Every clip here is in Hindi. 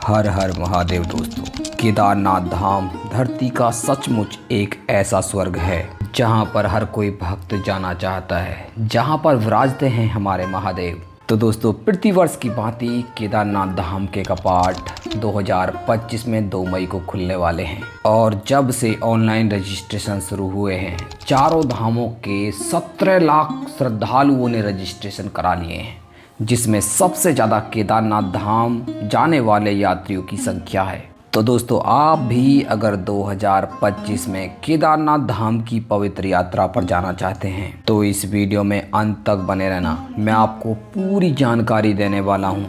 हर हर महादेव दोस्तों। केदारनाथ धाम धरती का सचमुच एक ऐसा स्वर्ग है जहां पर हर कोई भक्त जाना चाहता है, जहां पर विराजते हैं हमारे महादेव। तो दोस्तों, प्रतिवर्ष की भांति केदारनाथ धाम के कपाट 2025 में 2 मई को खुलने वाले हैं और जब से ऑनलाइन रजिस्ट्रेशन शुरू हुए हैं, चारों धामों के 17 लाख श्रद्धालुओं ने रजिस्ट्रेशन करा लिए हैं, जिसमें सबसे ज़्यादा केदारनाथ धाम जाने वाले यात्रियों की संख्या है। तो दोस्तों, आप भी अगर 2025 में केदारनाथ धाम की पवित्र यात्रा पर जाना चाहते हैं तो इस वीडियो में अंत तक बने रहना। मैं आपको पूरी जानकारी देने वाला हूं,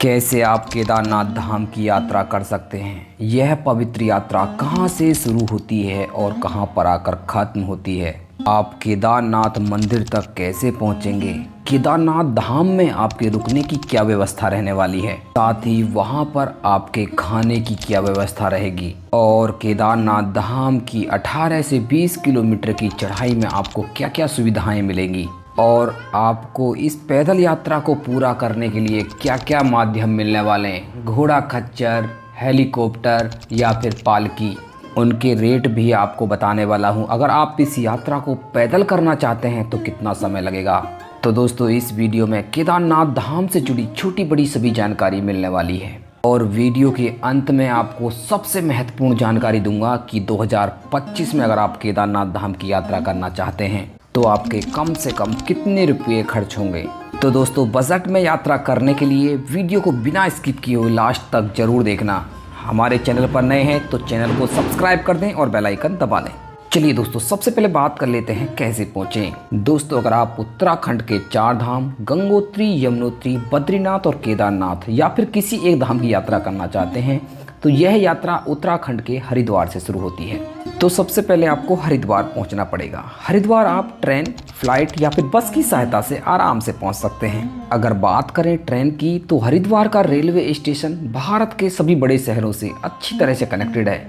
कैसे आप केदारनाथ धाम की यात्रा कर सकते हैं, यह पवित्र यात्रा कहां से शुरू होती है और कहां पर आकर खत्म होती है, आप केदारनाथ मंदिर तक कैसे पहुंचेंगे, केदारनाथ धाम में आपके रुकने की क्या व्यवस्था रहने वाली है, साथ ही वहां पर आपके खाने की क्या व्यवस्था रहेगी और केदारनाथ धाम की 18 से 20 किलोमीटर की चढ़ाई में आपको क्या क्या सुविधाएं मिलेंगी और आपको इस पैदल यात्रा को पूरा करने के लिए क्या क्या माध्यम मिलने वाले हैं, घोड़ा खच्चर, हेलीकॉप्टर या फिर पालकी, उनके रेट भी आपको बताने वाला हूं। अगर आप इस यात्रा को पैदल करना चाहते हैं तो कितना समय लगेगा। तो दोस्तों, इस वीडियो में केदारनाथ धाम से जुड़ी छोटी बड़ी सभी जानकारी मिलने वाली है और वीडियो के अंत में आपको सबसे महत्वपूर्ण जानकारी दूंगा कि 2025 में अगर आप केदारनाथ धाम की यात्रा करना चाहते हैं तो आपके कम से कम कितने रुपये खर्च होंगे। तो दोस्तों, बजट में यात्रा करने के लिए वीडियो को बिना स्किप किए हुए लास्ट तक जरूर देखना। हमारे चैनल पर नए हैं तो चैनल को सब्सक्राइब कर दें और बेल आइकन दबा दें। चलिए दोस्तों, सबसे पहले बात कर लेते हैं कैसे पहुँचें। दोस्तों, अगर आप उत्तराखंड के 4 धाम गंगोत्री, यमुनोत्री, बद्रीनाथ और केदारनाथ या फिर किसी एक धाम की यात्रा करना चाहते हैं तो यह यात्रा उत्तराखंड के हरिद्वार से शुरू होती है। तो सबसे पहले आपको हरिद्वार पहुंचना पड़ेगा। हरिद्वार आप ट्रेन, फ्लाइट या फिर बस की सहायता से आराम से पहुंच सकते हैं। अगर बात करें ट्रेन की तो हरिद्वार का रेलवे स्टेशन भारत के सभी बड़े शहरों से अच्छी तरह से कनेक्टेड है।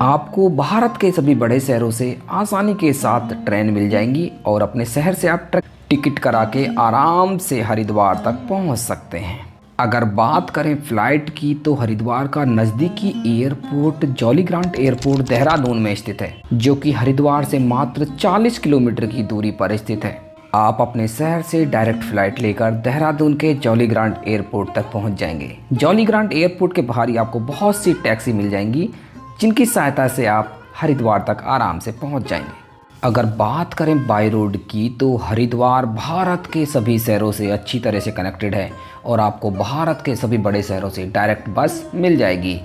आपको भारत के सभी बड़े शहरों से आसानी के साथ ट्रेन मिल जाएंगी और अपने शहर से आप टिकट करा के आराम से हरिद्वार तक पहुँच सकते हैं। अगर बात करें फ्लाइट की तो हरिद्वार का नज़दीकी airport jolly grant airport Dehradun में स्थित है, जो कि हरिद्वार से मात्र 40 किलोमीटर की दूरी पर स्थित है। आप अपने शहर से डायरेक्ट फ्लाइट लेकर देहरादून के जॉली ग्रांट एयरपोर्ट तक पहुंच जाएंगे। जॉली ग्रांट एयरपोर्ट के बाहर ही आपको बहुत सी टैक्सी मिल जाएंगी, जिनकी सहायता से आप हरिद्वार तक आराम से पहुँच जाएंगे। अगर बात करें बाय रोड की तो हरिद्वार भारत के सभी शहरों से अच्छी तरह से कनेक्टेड है और आपको भारत के सभी बड़े शहरों से डायरेक्ट बस मिल जाएगी।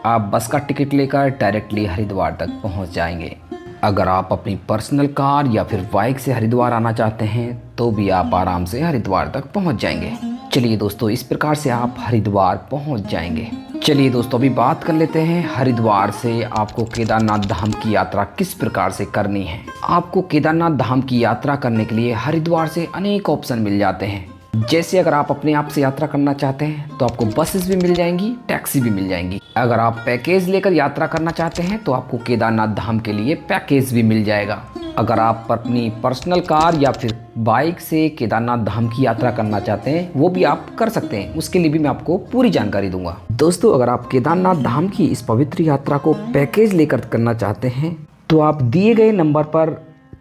आप बस का टिकट लेकर डायरेक्टली हरिद्वार तक पहुंच जाएंगे। अगर आप अपनी पर्सनल कार या फिर बाइक से हरिद्वार आना चाहते हैं तो भी आप आराम से हरिद्वार तक पहुंच जाएंगे। चलिए दोस्तों, इस प्रकार से आप हरिद्वार पहुंच जाएंगे। चलिए दोस्तों, अभी बात कर लेते हैं हरिद्वार से आपको केदारनाथ धाम की यात्रा किस प्रकार से करनी है। आपको केदारनाथ धाम की यात्रा करने के लिए हरिद्वार से अनेक ऑप्शन मिल जाते हैं। जैसे अगर आप अपने आप से यात्रा करना चाहते हैं तो आपको बसेस भी मिल जाएंगी, टैक्सी भी मिल जाएंगी। अगर आप पैकेज लेकर यात्रा करना चाहते हैं तो आपको केदारनाथ धाम के लिए पैकेज भी मिल जाएगा। अगर आप अपनी पर्सनल कार या फिर बाइक से केदारनाथ धाम की यात्रा करना चाहते हैं वो भी आप कर सकते हैं, उसके लिए भी मैं आपको पूरी जानकारी दूंगा। दोस्तों, अगर आप केदारनाथ धाम की इस पवित्र यात्रा को पैकेज लेकर करना चाहते हैं तो आप दिए गए नंबर पर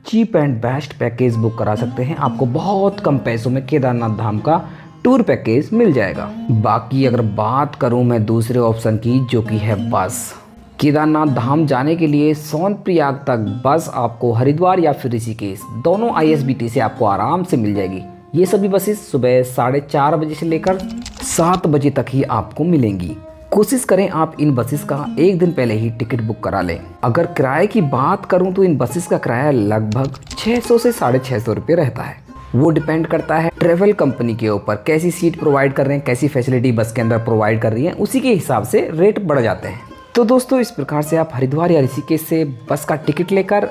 cheap and best package book करा सकते हैं। आपको बहुत कम पैसों में केदारनाथ धाम का टूर पैकेज मिल जाएगा। बाकी अगर बात करूं मैं दूसरे ऑप्शन की, जो कि है बस। केदारनाथ धाम जाने के लिए सोनप्रयाग तक बस आपको हरिद्वार या फिर ऋषिकेश दोनों ISBT से आपको आराम से मिल जाएगी। ये सभी बसेस सुबह 4:30 बजे से लेकर 7 बजे तक ही आपको मिलेंगी। कोशिश करें आप इन बसेस का एक दिन पहले ही टिकट बुक करा लें। अगर किराए की बात करूं तो इन बसेस का किराया लगभग 600 से 650 रुपये रहता है। वो डिपेंड करता है ट्रेवल कंपनी के ऊपर, कैसी सीट प्रोवाइड कर रहे हैं, कैसी फैसिलिटी बस के अंदर प्रोवाइड कर रही है, उसी के हिसाब से रेट बढ़ जाते हैं। तो दोस्तों, इस प्रकार से आप हरिद्वार या ऋषिकेश से बस का टिकट लेकर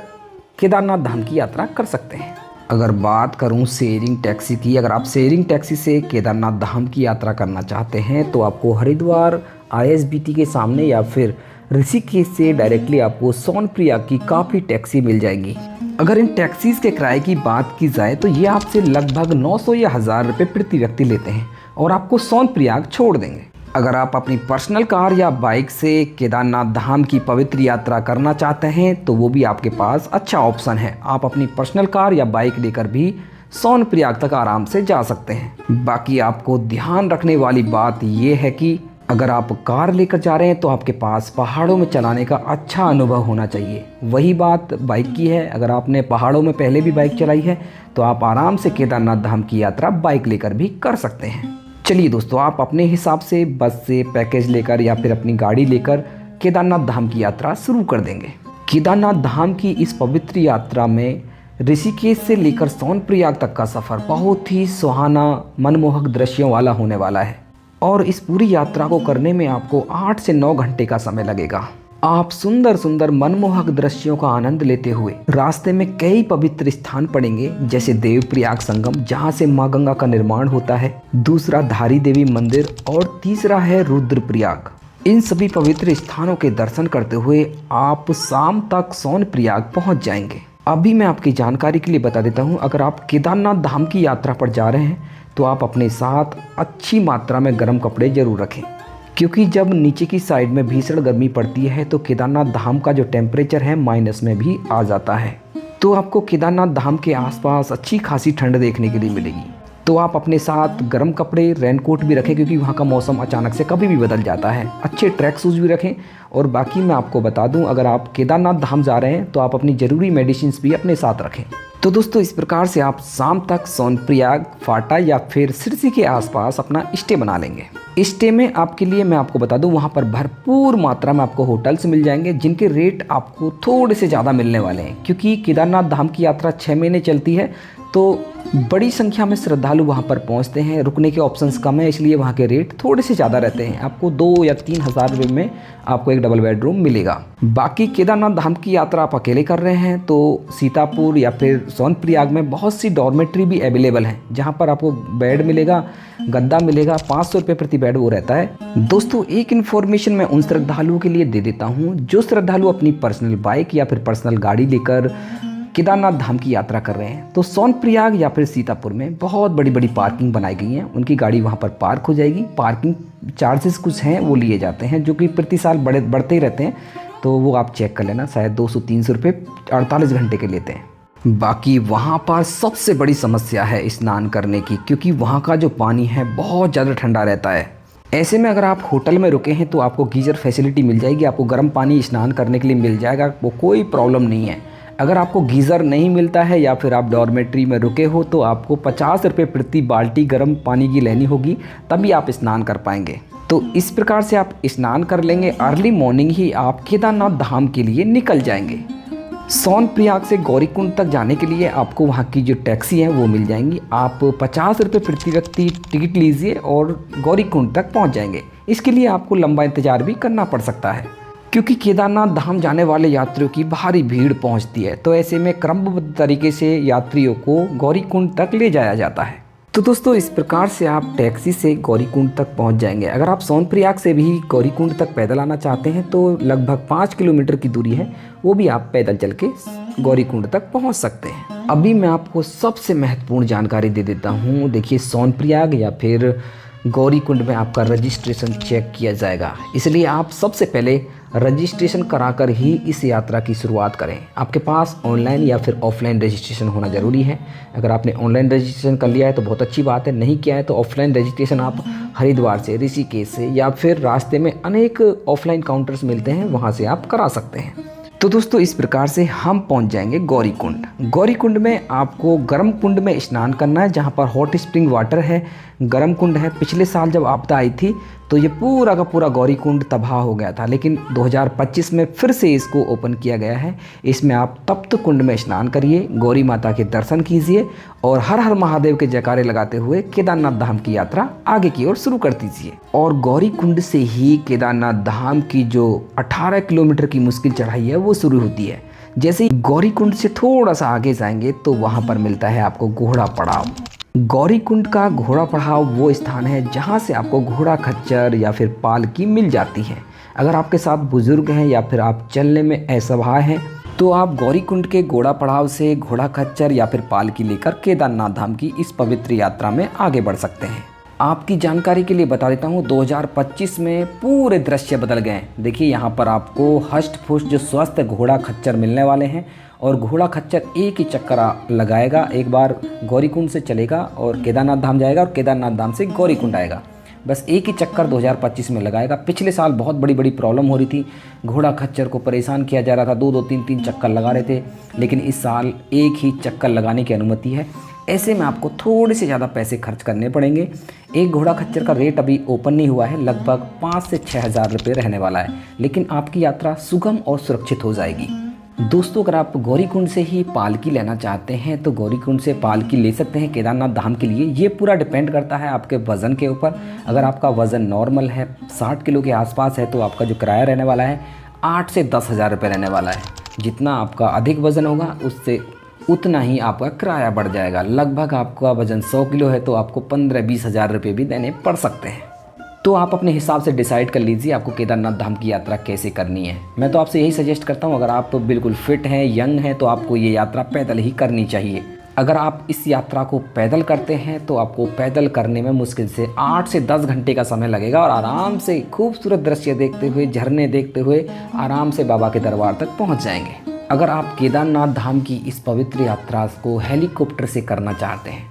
केदारनाथ धाम की यात्रा कर सकते हैं। अगर बात करूं शेयरिंग टैक्सी की, अगर आप शेयरिंग टैक्सी से केदारनाथ धाम की यात्रा करना चाहते हैं तो आपको हरिद्वार ISBT के सामने या फिर ऋषिकेश से डायरेक्टली आपको सोनप्रयाग की काफ़ी टैक्सी मिल जाएगी। अगर इन टैक्सीज के किराए की बात की जाए तो ये आपसे लगभग 900 या 1000 रुपये प्रति व्यक्ति लेते हैं और आपको सोनप्रयाग छोड़ देंगे। अगर आप अपनी पर्सनल कार या बाइक से केदारनाथ धाम की पवित्र यात्रा करना चाहते हैं तो वो भी आपके पास अच्छा ऑप्शन है। आप अपनी पर्सनल कार या बाइक लेकर भी सोनप्रयाग तक आराम से जा सकते हैं। बाकी आपको ध्यान रखने वाली बात ये है कि अगर आप कार लेकर जा रहे हैं तो आपके पास पहाड़ों में चलाने का अच्छा अनुभव होना चाहिए। वही बात बाइक की है, अगर आपने पहाड़ों में पहले भी बाइक चलाई है तो आप आराम से केदारनाथ धाम की यात्रा बाइक लेकर भी कर सकते हैं। चलिए दोस्तों, आप अपने हिसाब से बस से पैकेज लेकर या फिर अपनी गाड़ी लेकर केदारनाथ धाम की यात्रा शुरू कर देंगे। केदारनाथ धाम की इस पवित्र यात्रा में ऋषिकेश से लेकर सोनप्रयाग तक का सफ़र बहुत ही सुहाना मनमोहक दृश्यों वाला होने वाला है और इस पूरी यात्रा को करने में आपको 8 से 9 घंटे का समय लगेगा। आप सुंदर सुंदर मनमोहक दृश्यों का आनंद लेते हुए रास्ते में कई पवित्र स्थान पड़ेंगे, जैसे देवप्रयाग संगम जहां से मां गंगा का निर्माण होता है, दूसरा धारी देवी मंदिर और तीसरा है रुद्रप्रयाग। इन सभी पवित्र स्थानों के दर्शन करते हुए आप शाम तक सोनप्रयाग पहुंच जाएंगे। अभी मैं आपकी जानकारी के लिए बता देता हूं, अगर आप केदारनाथ धाम की यात्रा पर जा रहे हैं तो आप अपने साथ अच्छी मात्रा में गर्म कपड़े जरूर रखें, क्योंकि जब नीचे की साइड में भीषण गर्मी पड़ती है तो केदारनाथ धाम का जो टेम्परेचर है माइनस में भी आ जाता है। तो आपको केदारनाथ धाम के आसपास अच्छी खासी ठंड देखने के लिए मिलेगी। तो आप अपने साथ गर्म कपड़े, रेनकोट भी रखें, क्योंकि वहाँ का मौसम अचानक से कभी भी बदल जाता है। अच्छे ट्रैक शूज़ भी रखें। और बाकी मैं आपको बता दूं, अगर आप केदारनाथ धाम जा रहे हैं तो आप अपनी ज़रूरी मेडिसिन भी अपने साथ रखें। तो दोस्तों, इस प्रकार से आप शाम तक सोनप्रयाग, फाटा या फिर सिरसी के आसपास अपना स्टे बना लेंगे। स्टे में आपके लिए मैं आपको बता दूं, वहाँ पर भरपूर मात्रा में आपको होटल्स मिल जाएंगे, जिनके रेट आपको थोड़े से ज़्यादा मिलने वाले हैं, क्योंकि केदारनाथ धाम की यात्रा 6 महीने चलती है तो बड़ी संख्या में श्रद्धालु वहाँ पर पहुँचते हैं। रुकने के ऑप्शंस कम है, इसलिए वहाँ के रेट थोड़े से ज़्यादा रहते हैं। आपको 2 या 3 हज़ार रुपये में आपको एक डबल बेडरूम मिलेगा। बाकी केदारनाथ धाम की यात्रा आप अकेले कर रहे हैं तो सीतापुर या फिर सोनप्रयाग में बहुत सी डॉर्मेट्री भी अवेलेबल हैं, जहाँ पर आपको बेड मिलेगा, गद्दा मिलेगा, 500 रुपये प्रति बेड वो रहता है। दोस्तों, एक इन्फॉर्मेशन मैं उन श्रद्धालुओं के लिए दे देता हूँ जो श्रद्धालु अपनी पर्सनल बाइक या फिर पर्सनल गाड़ी लेकर केदारनाथ धाम की यात्रा कर रहे हैं। तो सोनप्रयाग या फिर सीतापुर में बहुत बड़ी बड़ी पार्किंग बनाई गई हैं, उनकी गाड़ी वहाँ पर पार्क हो जाएगी। पार्किंग चार्जेस कुछ हैं वो लिए जाते हैं, जो कि प्रति साल बढ़ते ही रहते हैं, तो वो आप चेक कर लेना, शायद 200-300 रुपये 48 घंटे के लेते हैं। बाकी वहाँ पर सबसे बड़ी समस्या है स्नान करने की, क्योंकि वहाँ का जो पानी है बहुत ज़्यादा ठंडा रहता है। ऐसे में अगर आप होटल में रुके हैं तो आपको गीज़र फैसिलिटी मिल जाएगी, आपको गर्म पानी स्नान करने के लिए मिल जाएगा, वो कोई प्रॉब्लम नहीं है। अगर आपको गीज़र नहीं मिलता है या फिर आप डॉर्मेट्री में रुके हो तो आपको 50 रुपये प्रति बाल्टी गर्म पानी की लेनी होगी, तभी आप स्नान कर पाएंगे। तो इस प्रकार से आप स्नान कर लेंगे, अर्ली मॉर्निंग ही आप केदारनाथ धाम के लिए निकल जाएंगे। सोनप्रयाग से गौरीकुंड तक जाने के लिए आपको वहाँ की जो टैक्सी है वो मिल जाएंगी। आप 50 रुपये प्रति व्यक्ति टिकट लीजिए और गौरीकुंड तक पहुँच जाएंगे। इसके लिए आपको लंबा इंतजार भी करना पड़ सकता है, क्योंकि केदारनाथ धाम जाने वाले यात्रियों की भारी भीड़ पहुंचती है। तो ऐसे में क्रमबद्ध तरीके से यात्रियों को गौरीकुंड तक ले जाया जाता है। तो दोस्तों, इस प्रकार से आप टैक्सी से गौरीकुंड तक पहुंच जाएंगे। अगर आप सोनप्रयाग से भी गौरीकुंड तक पैदल आना चाहते हैं तो लगभग 5 किलोमीटर की दूरी है, वो भी आप पैदल चल के गौरीकुंड तक पहुंच सकते हैं। अभी मैं आपको सबसे महत्वपूर्ण जानकारी दे देता हूँ। देखिए, सोनप्रयाग या फिर गौरीकुंड में आपका रजिस्ट्रेशन चेक किया जाएगा, इसलिए आप सबसे पहले रजिस्ट्रेशन कराकर ही इस यात्रा की शुरुआत करें। आपके पास ऑनलाइन या फिर ऑफलाइन रजिस्ट्रेशन होना ज़रूरी है। अगर आपने ऑनलाइन रजिस्ट्रेशन कर लिया है तो बहुत अच्छी बात है, नहीं किया है तो ऑफलाइन रजिस्ट्रेशन आप हरिद्वार से, ऋषिकेश से या फिर रास्ते में अनेक ऑफलाइन काउंटर्स मिलते हैं, वहाँ से आप करा सकते हैं। तो दोस्तों, इस प्रकार से हम पहुंच जाएंगे गौरीकुंड। गौरीकुंड में आपको गर्म कुंड में स्नान करना है, जहां पर हॉट स्प्रिंग वाटर है, गर्म कुंड है। पिछले साल जब आपदा आई थी तो ये पूरा का पूरा गौरीकुंड तबाह हो गया था, लेकिन 2025 में फिर से इसको ओपन किया गया है। इसमें आप तप्त कुंड में स्नान करिए, गौरी माता के दर्शन कीजिए और हर हर महादेव के जयकारे लगाते हुए केदारनाथ धाम की यात्रा आगे की ओर शुरू कर दीजिए। और गौरीकुंड से ही केदारनाथ धाम की जो 18 किलोमीटर की मुश्किल चढ़ाई है वो शुरू होती है। जैसे ही गौरीकुंड से थोड़ा सा आगे जाएंगे तो वहाँ पर मिलता है आपको घोड़ा पड़ाव। गौरीकुंड का घोड़ा पड़ाव वो स्थान है जहाँ से आपको घोड़ा खच्चर या फिर पालकी मिल जाती है। अगर आपके साथ बुजुर्ग हैं या फिर आप चलने में असहाय हैं तो आप गौरीकुंड के घोड़ा पड़ाव से घोड़ा खच्चर या फिर पालकी लेकर केदारनाथ धाम की इस पवित्र यात्रा में आगे बढ़ सकते हैं। आपकी जानकारी के लिए बता देता हूँ 2025 में पूरे दृश्य बदल गए हैं। देखिए यहाँ पर आपको हष्ट पुष्ट जो स्वस्थ घोड़ा खच्चर मिलने वाले हैं और घोड़ा खच्चर एक ही चक्कर लगाएगा, एक बार गौरीकुंड से चलेगा और केदारनाथ धाम जाएगा और केदारनाथ धाम से गौरीकुंड आएगा। बस एक ही चक्कर 2025 में लगाएगा। पिछले साल बहुत बड़ी बड़ी प्रॉब्लम हो रही थी, घोड़ा खच्चर को परेशान किया जा रहा था, 2-2 3-3 चक्कर लगा रहे थे, लेकिन इस साल एक ही चक्कर लगाने की अनुमति है। ऐसे में आपको थोड़े से ज़्यादा पैसे खर्च करने पड़ेंगे। एक घोड़ा खच्चर का रेट अभी ओपन नहीं हुआ है, लगभग 5 से 6 हज़ार रुपये रहने वाला है, लेकिन आपकी यात्रा सुगम और सुरक्षित हो जाएगी। दोस्तों, अगर आप गौरीकुंड से ही पालकी लेना चाहते हैं तो गौरीकुंड से पालकी ले सकते हैं केदारनाथ धाम के लिए। ये पूरा डिपेंड करता है आपके वज़न के ऊपर। अगर आपका वज़न नॉर्मल है, 60 किलो के आसपास है, तो आपका जो किराया रहने वाला है 8 से 10 हज़ार रुपये रहने वाला है। जितना आपका अधिक वज़न होगा उससे उतना ही आपका किराया बढ़ जाएगा। लगभग आपका वज़न 100 किलो है तो आपको 15-20 हज़ार रुपये भी देने पड़ सकते हैं। तो आप अपने हिसाब से डिसाइड कर लीजिए आपको केदारनाथ धाम की यात्रा कैसे करनी है। मैं तो आपसे यही सजेस्ट करता हूँ, अगर आप बिल्कुल फिट हैं, यंग हैं, तो आपको ये यात्रा पैदल ही करनी चाहिए। अगर आप इस यात्रा को पैदल करते हैं तो आपको पैदल करने में मुश्किल से 8 से 10 घंटे का समय लगेगा और आराम से खूबसूरत दृश्य देखते हुए, झरने देखते हुए आराम से बाबा के दरबार तक पहुँच जाएंगे। अगर आप केदारनाथ धाम की इस पवित्र यात्रा को हेलीकॉप्टर से करना चाहते हैं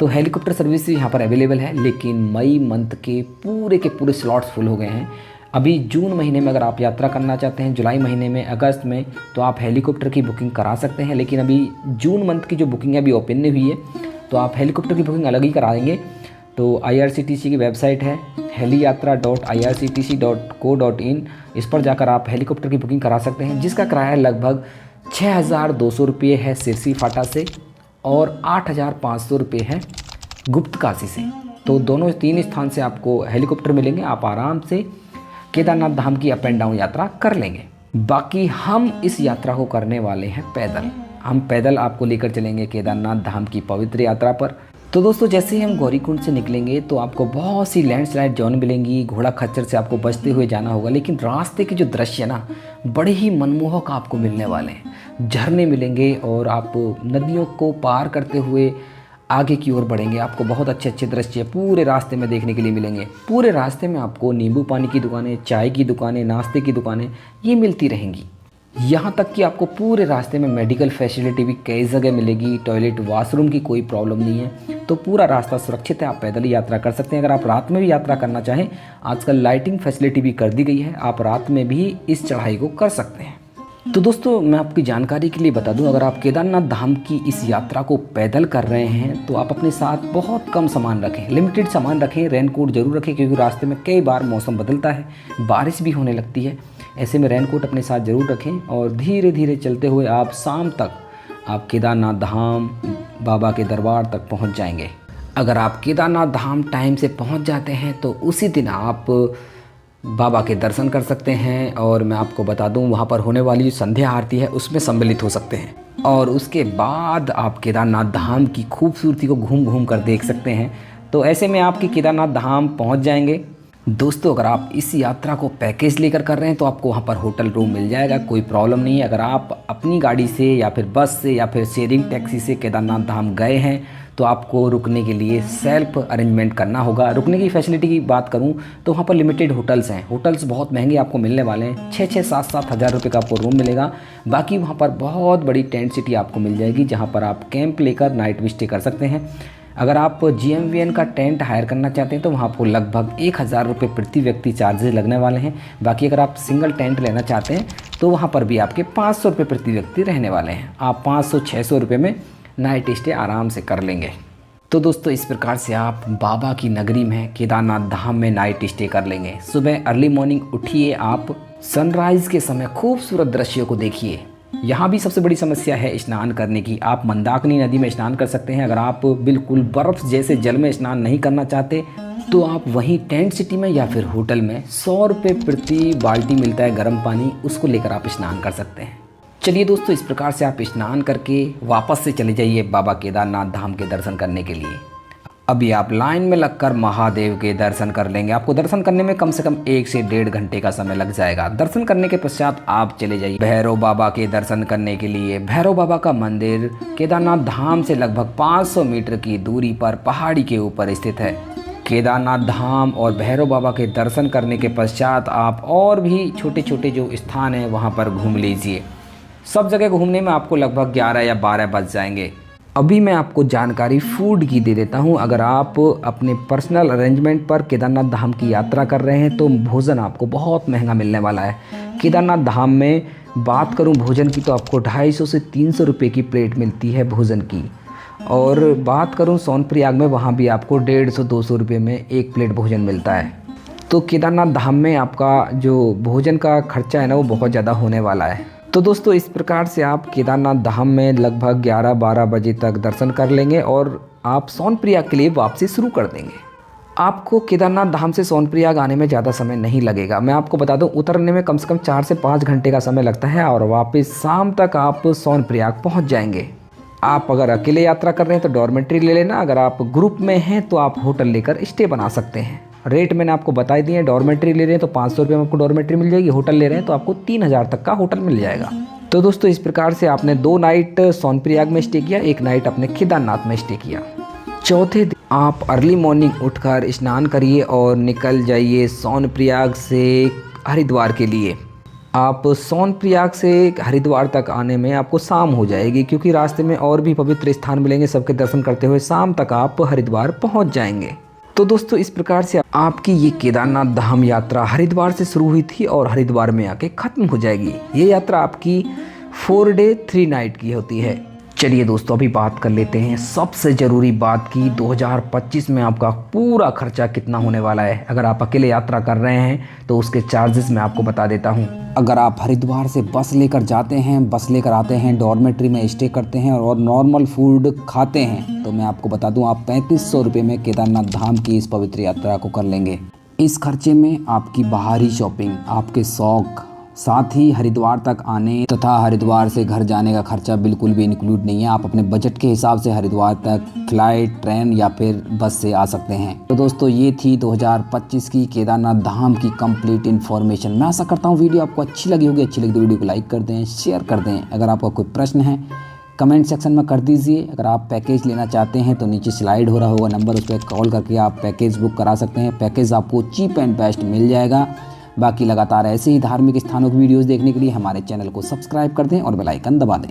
तो हेलीकॉप्टर सर्विस यहाँ पर अवेलेबल है, लेकिन मई मंथ के पूरे स्लॉट्स फुल हो गए हैं। अभी जून महीने में अगर आप यात्रा करना चाहते हैं, जुलाई महीने में, अगस्त में, तो आप हेलीकॉप्टर की बुकिंग करा सकते हैं, लेकिन अभी जून मंथ की जो बुकिंग है अभी ओपन नहीं हुई है, तो आप हेलीकॉप्टर की बुकिंग अलग ही कराएंगे। तो IRCTC की वेबसाइट है heliyatra.irctc.co.in, इस पर जाकर आप हेलीकॉप्टर की बुकिंग करा सकते हैं, जिसका किराया लगभग 6,200 रुपये है सिरसी फाटा से और 8,500 रुपये है गुप्त काशी से। तो दोनों 3 स्थान से आपको हेलीकॉप्टर मिलेंगे, आप आराम से केदारनाथ धाम की अप एंड डाउन यात्रा कर लेंगे। बाकी हम इस यात्रा को करने वाले हैं पैदल। हम पैदल आपको लेकर चलेंगे केदारनाथ धाम की पवित्र यात्रा पर। तो दोस्तों, जैसे ही हम गौरीकुंड से निकलेंगे तो आपको बहुत सी लैंडस्लाइड जोन मिलेंगी, घोड़ा खच्चर से आपको बचते हुए जाना होगा, लेकिन रास्ते के जो दृश्य ना बड़े ही मनमोहक आपको मिलने वाले हैं। झरने मिलेंगे और आप नदियों को पार करते हुए आगे की ओर बढ़ेंगे। आपको बहुत अच्छे अच्छे दृश्य पूरे रास्ते में देखने के लिए मिलेंगे। पूरे रास्ते में आपको नींबू पानी की दुकानें, चाय की दुकानें, नाश्ते की दुकानें ये मिलती रहेंगी। यहाँ तक कि आपको पूरे रास्ते में मेडिकल फैसिलिटी भी कई जगह मिलेगी। टॉयलेट, वॉशरूम की कोई प्रॉब्लम नहीं है, तो पूरा रास्ता सुरक्षित है। आप पैदल ही यात्रा कर सकते हैं। अगर आप रात में भी यात्रा करना चाहें, आजकल लाइटिंग फैसिलिटी भी कर दी गई है, आप रात में भी इस चढ़ाई को कर सकते हैं। तो दोस्तों, मैं आपकी जानकारी के लिए बता दूं, अगर आप केदारनाथ धाम की इस यात्रा को पैदल कर रहे हैं तो आप अपने साथ बहुत कम सामान रखें, लिमिटेड सामान रखें। रेनकोट जरूर रखें, क्योंकि रास्ते में कई बार मौसम बदलता है, बारिश भी होने लगती है। ऐसे में रेनकोट अपने साथ ज़रूर रखें और धीरे धीरे चलते हुए आप शाम तक आप केदारनाथ धाम बाबा के दरबार तक पहुंच जाएंगे। अगर आप केदारनाथ धाम टाइम से पहुंच जाते हैं तो उसी दिन आप बाबा के दर्शन कर सकते हैं, और मैं आपको बता दूं वहाँ पर होने वाली जो संध्या आरती है उसमें सम्मिलित हो सकते हैं, और उसके बाद आप केदारनाथ धाम की खूबसूरती को घूम घूम कर देख सकते हैं। तो ऐसे में आपकी केदारनाथ धाम पहुँच जाएंगे। दोस्तों, अगर आप इस यात्रा को पैकेज लेकर कर रहे हैं तो आपको वहाँ पर होटल रूम मिल जाएगा, कोई प्रॉब्लम नहीं है। अगर आप अपनी गाड़ी से या फिर बस से या फिर शेयरिंग टैक्सी से केदारनाथ धाम गए हैं तो आपको रुकने के लिए सेल्फ अरेंजमेंट करना होगा। रुकने की फैसिलिटी की बात करूं तो वहाँ पर लिमिटेड होटल्स हैं। होटल्स बहुत महंगे आपको मिलने वाले हैं, 6-6, 7-7 हज़ार रुपये का आपको रूम मिलेगा। बाकी वहाँ पर बहुत बड़ी टेंट सिटी आपको मिल जाएगी, जहाँ पर आप कैंप लेकर नाइट भी स्टे कर सकते हैं। अगर आप GMVN का टेंट हायर करना चाहते हैं तो वहाँ आपको लगभग 1,000 रुपये प्रति व्यक्ति चार्जेस लगने वाले हैं। बाकी अगर आप सिंगल टेंट लेना चाहते हैं तो वहाँ पर भी आपके 500 रुपये प्रति व्यक्ति रहने वाले हैं। आप 500-600 रुपये में नाइट स्टे आराम से कर लेंगे। तो दोस्तों, इस प्रकार से आप बाबा की नगरी में केदारनाथ धाम में नाइट स्टे कर लेंगे। सुबह अर्ली मॉर्निंग उठिए, आप सनराइज़ के समय खूबसूरत दृश्यों को देखिए। यहाँ भी सबसे बड़ी समस्या है स्नान करने की। आप मंदाकिनी नदी में स्नान कर सकते हैं। अगर आप बिल्कुल बर्फ़ जैसे जल में स्नान नहीं करना चाहते तो आप वहीं टेंट सिटी में या फिर होटल में 100 रुपये प्रति बाल्टी मिलता है गर्म पानी, उसको लेकर आप स्नान कर सकते हैं। चलिए दोस्तों, इस प्रकार से आप स्नान करके वापस से चले जाइए बाबा केदारनाथ धाम के दर्शन करने के लिए। अभी आप लाइन में लगकर महादेव के दर्शन कर लेंगे। आपको दर्शन करने में कम से कम 1 से 1.5 घंटे का समय लग जाएगा। दर्शन करने के पश्चात आप चले जाइए भैरव बाबा के दर्शन करने के लिए। भैरव बाबा का मंदिर केदारनाथ धाम से लगभग 500 मीटर की दूरी पर पहाड़ी के ऊपर स्थित है। केदारनाथ धाम और भैरव बाबा के दर्शन करने के पश्चात आप और भी छोटे छोटे जो स्थान हैं वहाँ पर घूम लीजिए। सब जगह घूमने में आपको लगभग 11 या 12 बज जाएंगे। अभी मैं आपको जानकारी फूड की दे देता हूँ। अगर आप अपने पर्सनल अरेंजमेंट पर केदारनाथ धाम की यात्रा कर रहे हैं तो भोजन आपको बहुत महंगा मिलने वाला है। केदारनाथ धाम में बात करूँ भोजन की तो आपको 250 से 300 रुपये की प्लेट मिलती है भोजन की। और बात करूँ सोनप्रयाग में, वहाँ भी आपको 150-200 रुपये में एक प्लेट भोजन मिलता है। तो केदारनाथ धाम में आपका जो भोजन का खर्चा है ना वो बहुत ज़्यादा होने वाला है। तो दोस्तों इस प्रकार से आप केदारनाथ धाम में लगभग 11-12 बजे तक दर्शन कर लेंगे और आप सोनप्रयाग के लिए वापसी शुरू कर देंगे। आपको केदारनाथ धाम से सोनप्रयाग आने में ज़्यादा समय नहीं लगेगा। मैं आपको बता दूं, उतरने में कम से कम 4 से 5 घंटे का समय लगता है और वापस शाम तक आप सोनप्रयाग पहुंच जाएंगे। आप अगर अकेले यात्रा कर रहे हैं तो डॉर्मेट्री ले लेना। अगर आप ग्रुप में हैं तो आप होटल लेकर स्टे बना सकते हैं। रेट मैंने आपको बता दिए। डॉर्मेट्री ले रहे हैं तो 500 रुपये में आपको डॉर्मेट्री मिल जाएगी। होटल ले रहे हैं तो आपको 3000 तक का होटल मिल जाएगा। तो दोस्तों इस प्रकार से आपने 2 नाइट सोनप्रयाग में स्टे किया, 1 नाइट अपने केदारनाथ में स्टे किया। चौथे दिन आप अर्ली मॉर्निंग उठकर स्नान करिए और निकल जाइए सोनप्रयाग से हरिद्वार के लिए। आप सोनप्रयाग से हरिद्वार तक आने में आपको शाम हो जाएगी, क्योंकि रास्ते में और भी पवित्र स्थान मिलेंगे। सबके दर्शन करते हुए शाम तक आप हरिद्वार पहुंच जाएंगे। तो दोस्तों इस प्रकार से आपकी ये केदारनाथ धाम यात्रा हरिद्वार से शुरू हुई थी और हरिद्वार में आके ख़त्म हो जाएगी। ये यात्रा आपकी 4 डे 3 नाइट की होती है। चलिए दोस्तों अभी बात कर लेते हैं सबसे ज़रूरी बात की, 2025 में आपका पूरा खर्चा कितना होने वाला है। अगर आप अकेले यात्रा कर रहे हैं तो उसके चार्जेस मैं आपको बता देता हूं। अगर आप हरिद्वार से बस लेकर जाते हैं, बस लेकर आते हैं, डॉर्मेट्री में स्टे करते हैं और नॉर्मल फूड खाते हैं तो मैं आपको बता दूं आप 3500 रुपये में केदारनाथ धाम की इस पवित्र यात्रा को कर लेंगे। इस खर्चे में आपकी बाहरी शॉपिंग, आपके शौक, साथ ही हरिद्वार तक आने तथा हरिद्वार से घर जाने का खर्चा बिल्कुल भी इंक्लूड नहीं है। आप अपने बजट के हिसाब से हरिद्वार तक फ्लाइट, ट्रेन या फिर बस से आ सकते हैं। तो दोस्तों ये थी 2025 की केदारनाथ धाम की कंप्लीट इन्फॉर्मेशन। मैं आशा करता हूँ वीडियो आपको अच्छी लगी होगी। अच्छी लगी तो वीडियो को लाइक कर दें, शेयर कर दें। अगर आपका कोई प्रश्न है कमेंट सेक्शन में कर दीजिए। अगर आप पैकेज लेना चाहते हैं तो नीचे स्लाइड हो रहा होगा नंबर, उस पर कॉल करके आप पैकेज बुक करा सकते हैं। पैकेज आपको चीप एंड बेस्ट मिल जाएगा। बाकी लगातार ऐसे ही धार्मिक स्थानों की वीडियोस देखने के लिए हमारे चैनल को सब्सक्राइब कर दें और बेल आइकन दबा दें।